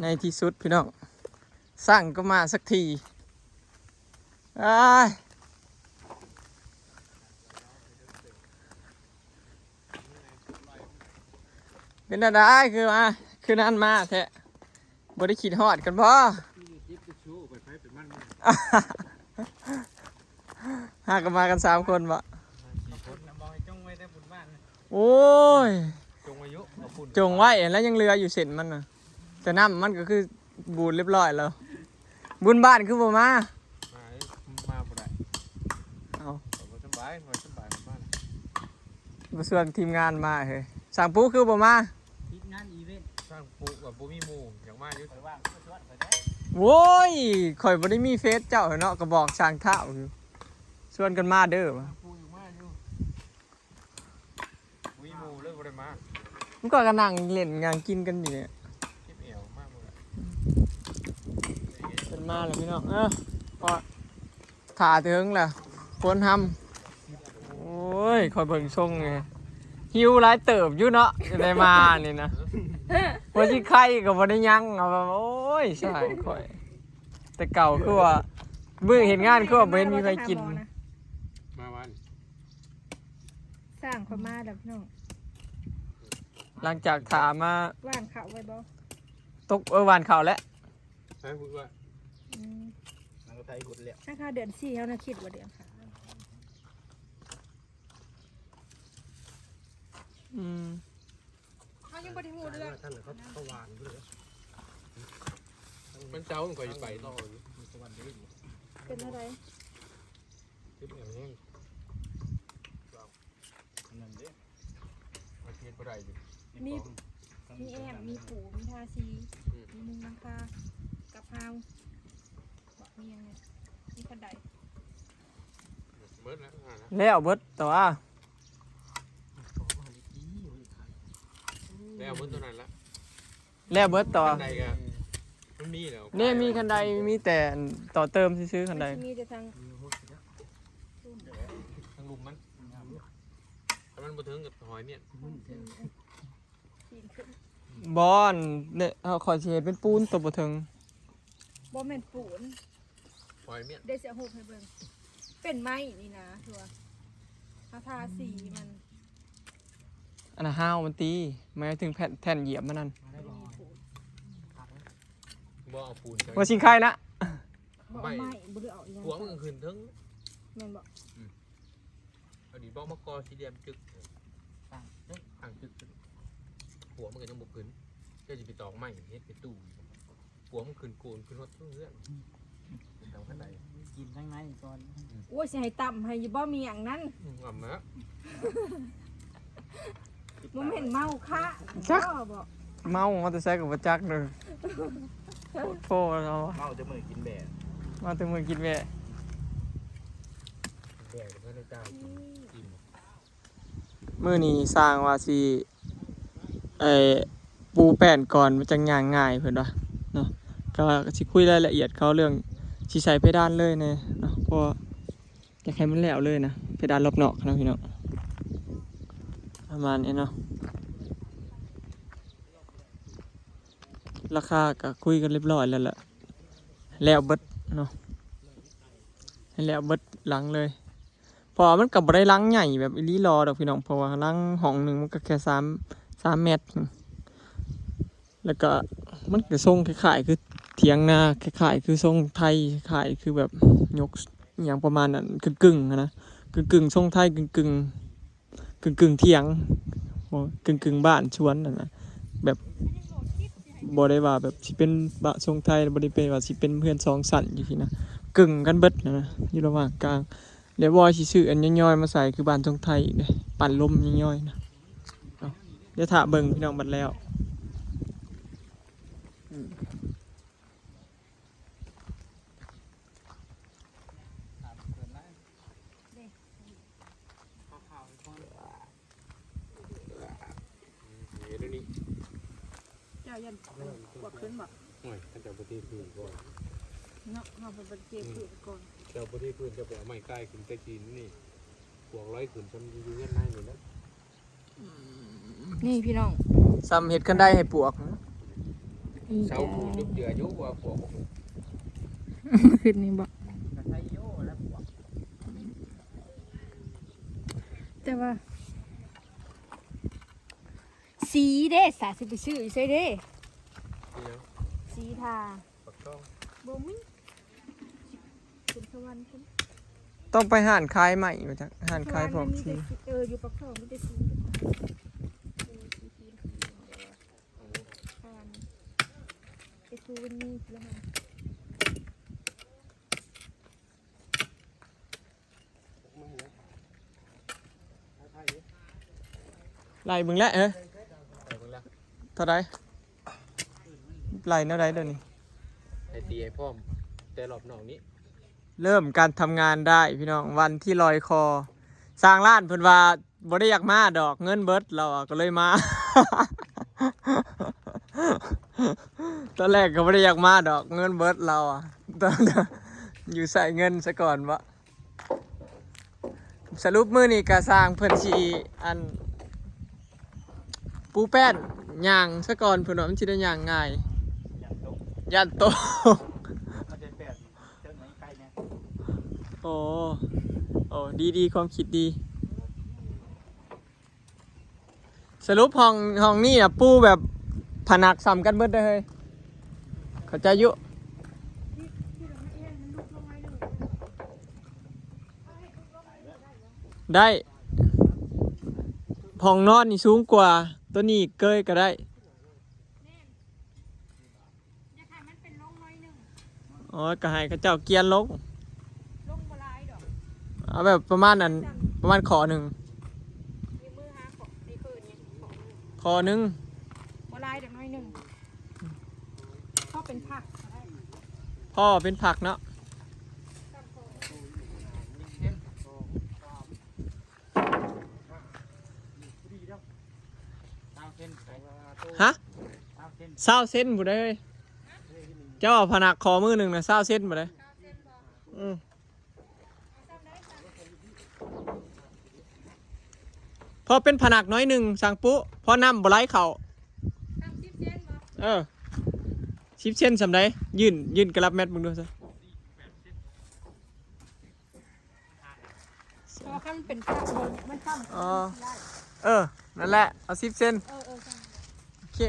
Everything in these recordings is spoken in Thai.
ในที่สุดพี่น้องสร้างก็มาสักทีเป็นอะไรคือมาคือนั่นมาแท้บริขีดฮอดกันบ่หากันมากัน3 คนบ่โอ้ยจงไว้แล้วยังเรืออยู่เส้นมันน่ะแต่น้ำมันก็คือบูดเรียบร้อยแล้วบุญบ้านคือบ่มาบ่ได้เอาสบายบ้านมาส่วนทีมงานมาเฮ้ยสั่งปูคือบ่มาทีมงานอีเวนต์สั่งปูกับบ่มีหมู่อย่างมาอยู่ว่างโว้ยข่อยบ่ได้มีเฟซเจ้าเนาะก็บอกสั่งเท้าอยู่ชวนกันมาเด้อมาปูอยู่มาอยู่มีหมู่เลยบ่ได้มามันก็กำลังเล่นงานกินกันอยู่เนี่ยเป็นมาแล้วพี่น้องพอถ่าถึงแล้วคนทำโอ้ยคอยเบิ่งช่งไงหิวหลายเติบอยู่เนาะได้มานี่นะว่าที่ไข่ก็บ่ได้ยังเอาโอ้ยใช่ค่อยแต่เก่าคือว่าเบื่อเห็นงานคือว่าบ่เห็นมีใครกินมาวันสร้างเขามาแล้วพี่น้องหลังจากถามมาหวานข้าวไว้บ่ตกหวานข้าวแล้วใช่พูดว่ามันก็ไทยหุดแล้วถ้าข้าวเดือน4เขาน่ะคิดว่าเดือนค่ะเขายังบ่ได้ฮู้เรื่องท่านเขาหวานเลยมันเจ้ามันก็ไปต่ออยู่สวรรค์ได้เป็นอะไรคิดอย่างนี้นั่นเด้มาเทียนบ่ได้อยู่มีแอมมีปูมีทาซีมีมุงลังคากับพาวมียังไงมีกระไดเบิดแล้วแล้วเบิดแต่ว่าแล้วเบิดตัวนั้นละแล้วเบิดต่อใดก็มันมีแล้วนี่มีคันใดมีแต่ต่อเติมซื้อคันใดมีแต่ทางลุมมันถ้ามันบ่ถึงกับหอยเมี่ยนบอนเนี่ยขอเชเป็นปูนตัวบ่ถึงบ่แม่นปูนหอยเมี่ยนได้เสียหูให้เบิ่งเป็นไม้นี่นะทัวทาสีมันอันน่ะห้าวมันตีหมายถึงแผ่นเหยียบมันนั่นบ่เอาปูนว่าชิงไข่นะบ่ไม้บ่ได้เอาอีหยังหัวมันขึ้นถึงแม่นบ่อันนี้บ่มากอสีแดงจึกต่างจึกหัวมันก็ยังบ่ขึ้นเจ้าสิไปตอกไม้เฮ็ดไปตู้หัวมันขึ้นโกนขึ้นฮอดเพื่อนทำข้างในกินข้างในก่อนโอ้ยสิให้ต่ำให้บ่มีหยังนั้นอ่ำนะมันเห็นเมาค่ะจักเมาแต่ใส่กับจักเลยโฟเราเมาจะมือกินแบะมาแต่มือกินแบะแบะเพื่อนได้จ้ามื้อนี้สร้างว่าสิปูแป้นก่อนมันจังย่างง่ายเพิ่นว่าเนาะก็สิคุยรายละเอียดเขาเรื่องสิใช้เพดานเลยเนาะเพราะอยากให้มันแล้วเลยนะเพดานรอบนอกนะพี่น้องประมาณนี้เนาะราคาก็คุยกันเรียบร้อยแล้วแหละแล้วเบิดเนาะให้แล้วเบิดหลังเลยพอมันก็บ่ได้หลังใหญ่แบบอีหลีรอดอกพี่น้องเพราะว่าหลังห้องนึงมันก็แค่3 เมตรแล้วก็มันก็ทรงคล้ายๆคือเถียงนาคล้ายๆคือทรงไทยคล้ายคือแบบยกอย่างประมาณนั้นกึ่งๆนะกึ่งทรงไทยกึ่งเถียงกึ่งบ้านชวนนั่นน่ะแบบบ่ได้ว่าแบบสิเป็นบ้านทรงไทยบ่ได้เป็นว่าสิเป็นเพื่อน2 ชั้นอยู่ที่นะกึ่งกันเบิดนะอยู่ระหว่างกลางเดี๋ยวบ่สิซื้ออันย่อยๆมาใส่คือบ้านทรงไทยอีกเด้ปั่นลมย่อยๆนะเดี๋ยวถ้าเบิ่งพี่น้องบัดแล้วเจ้ายันกวดขึ้นบ่โอ้ยท่านเจ้าบ่ที่พื้นก่อนเนาะเฮาไปเก็บพื้นก่อนเจ้าบ่ที่พื้นจะไปเอาไม้ใกล้ขึ้นใต้กินนี่พวกร้อยขึ้นซ้ำอยู่เฮือนในนี่นะนี่พี่น้องซ้ำเฮ็ดกันได้ให้ปวก เสาปูนยุบเดือยุบว่าพวก ขึ้นนี่บอก กระไทยโยแล้วพวก แต่ว่า สีเด้สาสิไปซื้อใช่เด้ นี่เนาะ สีทา ปักต้อง บ่มีคุณสวรรค์คุณ ต้องไปห่านคายใหม่มาจากห่านคายพร้อมที อยู่ปักช่องมีแต่สีไอ้ซูนนี่แล้วมัน ไล่เบึงแล้วเอ้ย ไปเบิ่งละ เท่าไรไล่เท่าไรเดี๋ยวนี้ ไอ้ตีไอ้พ่อมแต่รอบนอกนี้ เริ่มการทำงานได้พี่น้องวันที่ลอยคอ สร้างร้านเพิ่นว่าบ่ได้อยากมาดอกเงินเบิดเราอะก็เลยมา ตอนแรกก็บ่ได้อยากมาดอกเงินเบิดเราอะตอนอยู่ใส่เงินซะก่อนวะสรุปมื้อนี้ก็สร้างเพิ่นสิอันปูแป้นย่างซะก่อนเพิ่นว่ามันสิได้ย่างง่าย อย่างตก ย่านโต มันจะแปดเจ้าไหนใกล้เนี่ย โอ้โอ้ดีความคิดดี สรุปห้องนี่อ่ะปูแบบผนักซ้ำกันเบิดได้อเฮ้ยเข้าใจอยู่ได้ห้องนอนนี่สูงกว่าตัวนี้เกยก็ได้ อยากให้มันเป็นลงน้อยหนึ่ง อ๋อก็ให้เขาเจ้าเกียนลง ลงบ่หลายดอก เอาแบบประมาณนั้นประมาณขอหนึ่ง มีมือหาของในคืนเนี่ยของ ขอหนึ่ง บ่หลายดอกน้อยหนึ่งก็เป็นผักก็ได้ พ่อเป็นผักเนาะ ตามเส้นไป ฮะ ตามเส้น เศร้าเส้นบุได้เลยเจ้าเอาผนักขอมือหนึ่งนะเศร้าเส้นบุได้อืมพอเป็นผนักน้อยหนึ่งสั่งปุ๊พอน้ำบไหลเข่า ตาม10 เซนบ่ เออ10 เส้นสำได้ยื่นกระลับแมทมึงดูซะ เพราะว่ามันเป็นผักมันซ้ำ อ๋อเออนั่นแหละเอา10 เส้น เออซ้ โอเค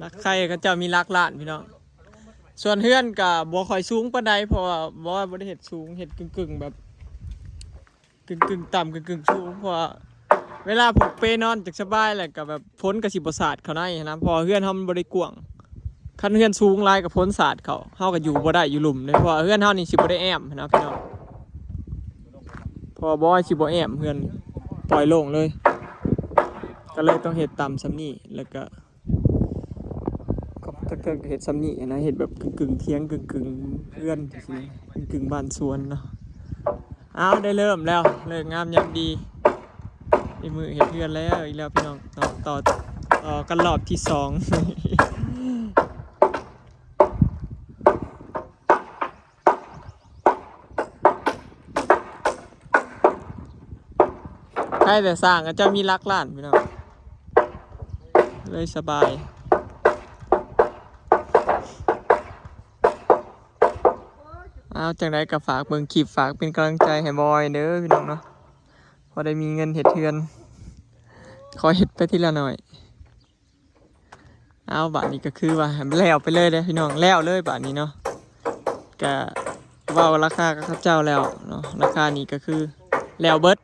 รักใครก็จะมีรักล้านพี่น้องส่วนเฮือนกับบัวคอยสูงปานใดเพราะว่าบ่ว่าบ่ได้เห็ดสูงเห็ดกึ่งๆแบบกึ่งต่ำกึ่งสูงเพราะว่าเวลาผูกเปนอนจักสบายแหละกับแบบพ้นกับสิบศาสตร์เขาในนะเพอเฮือนเฮามันบ่ได้กว้างคันเฮือนสูงหลายกับพ้นศาสตร์เขาเฮาก็อยู่บ่ได้อยู่หลุมเลยเพราะว่าเฮือนเฮานี่สิบ่ได้แอมนะพี่น้องเพอบ่ว่าสิบ่แอมเฮือนปล่อยโล่งเลย ก็เลยต้องเห็ดตามซ้ำนี่แล้วก็ถ้าเกิดเห็ดซ้ำนี่นะเห็ดแบบกึ่งเที่ยงกึ่งเพื่อนสิกึ่งบ้านสวนเนาะเอาได้เริ่มแล้วเลิกงามยามดีในมือเห็ดเพื่อนแล้วอีกแล้วพี่น้องต่อกันรอบที่สองใครแต่สร้างก็จะมีรักล้านพี่น้องเลยสบายเอาจังไดก็ฝากเบิ่งคลิปฝากเป็นกำลังใจให้บอยเด้อพี่น้องเนาะพอได้มีเงินเฮ็ดเทือนขอเฮ็ดไปทีละหน่อยเอาบัดนี้ก็คือว่าให้มันแล้วไปเลยเด้อพี่น้องแล้วเลยบัดนี้เนาะก็เว้าราคากับเขาเจ้าแล้วเนาะราคานี้ก็คือแล้วเบิด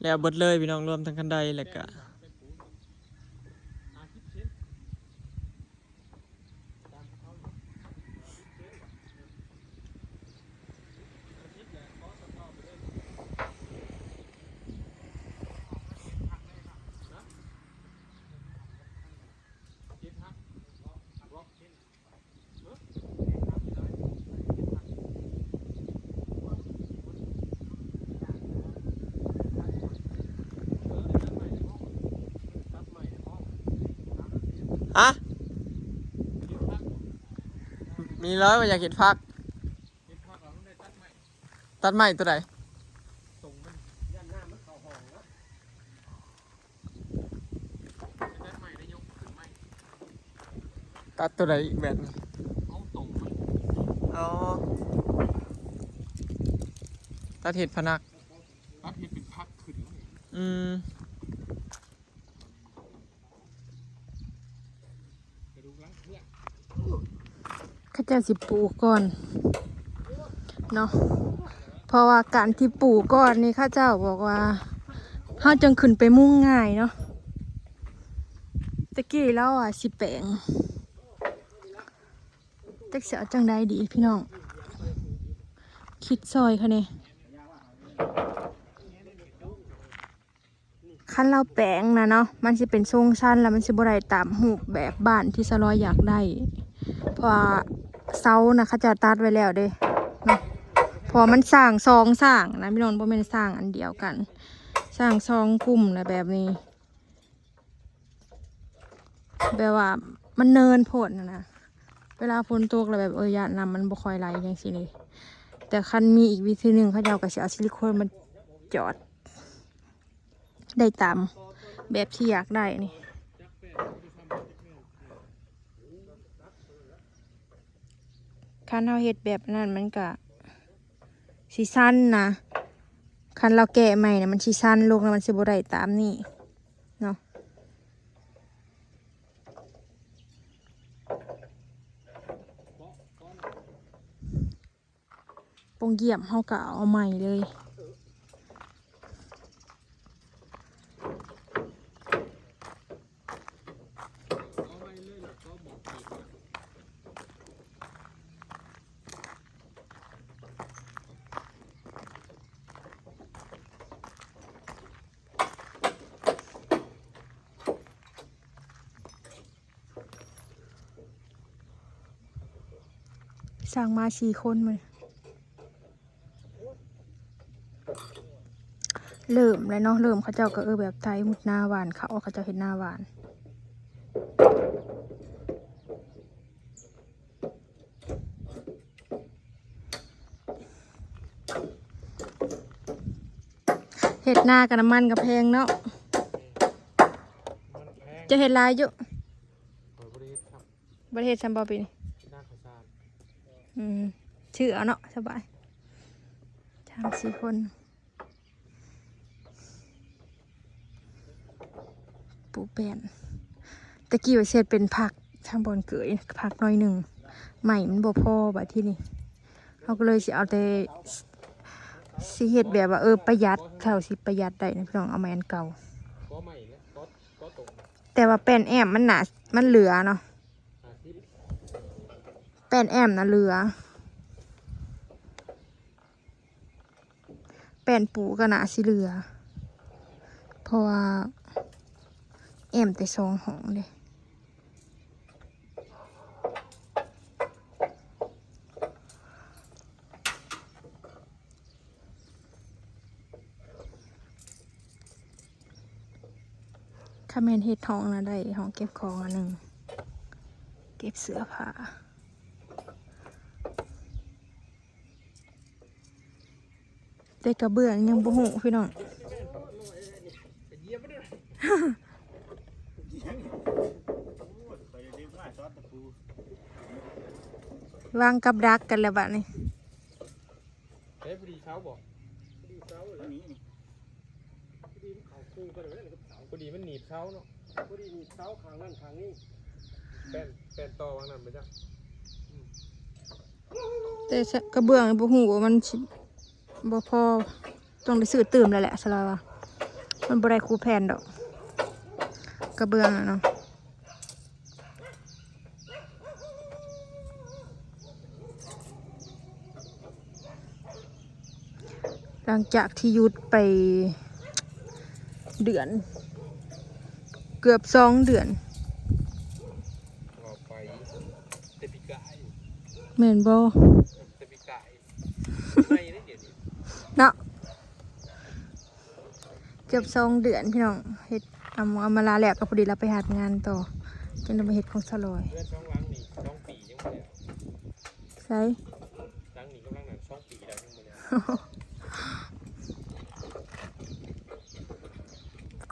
แล้วเบิดเลยพี่น้องรวมทั้งคันไดแล้วก็ มีร้อยว่าอยากเห็นพัก เฮ็ดพักเราต้องได้ตัดใหม่ ตัดไม้ตัวใด ตรงมันย่านหน้ามันเข้าห้องแล้วตัดใหม่ได้ยกขึ้นใหม่ ตัดตัวใดอีกแบบหนึง เอาตรงมัน อ๋อตัดเห็ดพนัก ตัดเฮ็ดเป็นพักขึ้นแล้วนี่ อืม กระดูกหลังเครื่อง เขาเจะสิปลูกก่อนเนาะเพราะว่าการที่ปลูกก่อนนี่ข้าเจ้าบอกว่าเฮาจังขึ้นไปมุ่งง่ายเนาะตะกี้เราอ่ะสิแปลงจักเสียจังใดดีพี่น้องคิดซอยค่ะเนี่ยคันเราแปลงนะเนาะมันสิเป็นทรงชั้นแล้วมันสิบ่ได้ตามรูปแบบบ้านที่สลอยอยากได้เพราะว่าเสานะเขาจะตัดไว้แล้วเด้เนาะพอมันสร้างซองสร้างนะพี่น้องบ่แม่นสร้างอันเดียวกัน สร้างซองกลุ่มนะแบบนี้แบบว่ามันเนินโพดนะเวลาฝนตกแล้วแบบญาติน้ำมันบ่ค่อยไหลจังซี่เลยแต่คันมีอีกวิธีหนึ่งเขาจะเอากระเอาซิลิโคนมาจอดได้ตามแบบที่อยากได้นี่คันเราเฮ็ดแบบนั้นมันก็สิสั้นนะคันเราแกะใหม่เนี่ยมันสิสั้นลงแล้วมันสิบ่ได้ตามนี่เนาะปงเยี่ยมเฮาก็เอาใหม่เลยสั่งมา4 คนเลยเริ่มเลยเนาะเริ่มเขาเจ้าก็แบบไทยมุดหน้าหวานเขาเจ้าเห็นหน้าหวานเห็ดหน้ากับน้ำมันกับแพงเนาะ มันแพง จะเห็ดลายอยู่ ขอบริษัทครับ ประเทศซัมบาปีนี่ หน้าข้าวสาร ชื่อเอาเนาะสบาย3-4 คนปูแป้นตะกี้ว่าเสร็จเป็นผักทางบนเกยผักน้อยหนึ่งใหม่มันบ่พอแบบที่นี่เขาก็เลยสิเอาแต่สิเฮ็ดแบบว่าประหยัดเท่าสิประหยัดได้นะพี่น้องเอามาอันเก่า ก็ใหม่เนี่ยก็ตรง แต่ว่าแป้นแอมมันหนามันเหลือเนาะ 50 แป้นแอมนะเหลือแป้นปูก็หนาสิเหลือเพราะว่าแอมแต่2 ห้องเลยถ้าแมนเฮ็ดห้องนะได้ห้องเก็บของอันหนึ่งเก็บเสื้อผ้าแต่กระเบื้องยังบ่หูพี่น้อง เยี่ยมไม่ได้ ไปเรียกว่าซอสตะปู วางกับดักกันแล้วบัดนี้ เฮ้ยพอดีเช้าบอก อันนี้นี่ พอดีมันหนีบเช้าเนาะพอดีหนีบเช้าขางนั่นขางนี้แป้นต่อวางนั่นไปจ้ะ แต่กระเบื้องบ่หูว่ามันสิบ่พอต้องได้ซื้อเติมแล้วแหละสลาว่ามันบ่ได้คูแผ่นดอกกระเบื้องอะเนาะหลังจากที่หยุดไปเดือนเกือบ2 เดือน ออกไปเตปิกาย แม่นบ่ เตปิกายไม่ได้เดี๋ยวนี้ เนาะเกือบ2 เดือนพี่น้องเฮ็ดเอามาลาแล้วก็พอดีเราไปหางานต่อจนเรามาเฮ็ดของสลอย เพื่อนช่องล้างนี่2 ปียังไม่แล้ว ใช่ ตั้งนี้กำลังหนังช่องปีได้ทั้งหมดเลย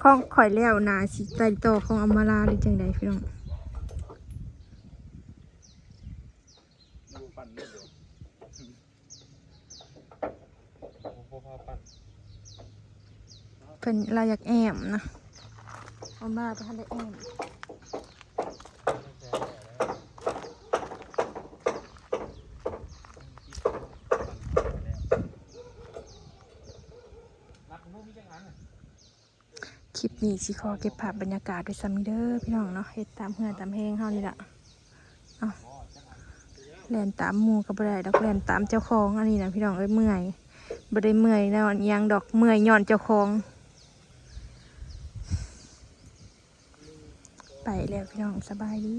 ของข่อยแล้วนาสิไต่ต่อของอำมาลาหรือจังใดพี่น้อง ดูปั่นเลยเดี๋ยว พวกพ่อปั้น เพิ่นเราอยากแอมนะอำมาลาไปทันได้แอม รักของพวกมีจังอันอ่ะ คลิปนี้สิขอเก็บภาพบรรยากาศไว้ซ้ำเด้อพี่น้องเนาะเฮ็ดตามเฮือตามแฮงเฮานี่ล่ะเอาแล่นตามหมู่ก็บ่ได้ดอกแล่นตามเจ้าของอันนี้นะพี่น้องเอ้ยเมื่อยบ่ได้เมื่อยแล้วอิหยังดอกเมื่อยย้อนเจ้าของไปแล้วพี่น้องสบายดี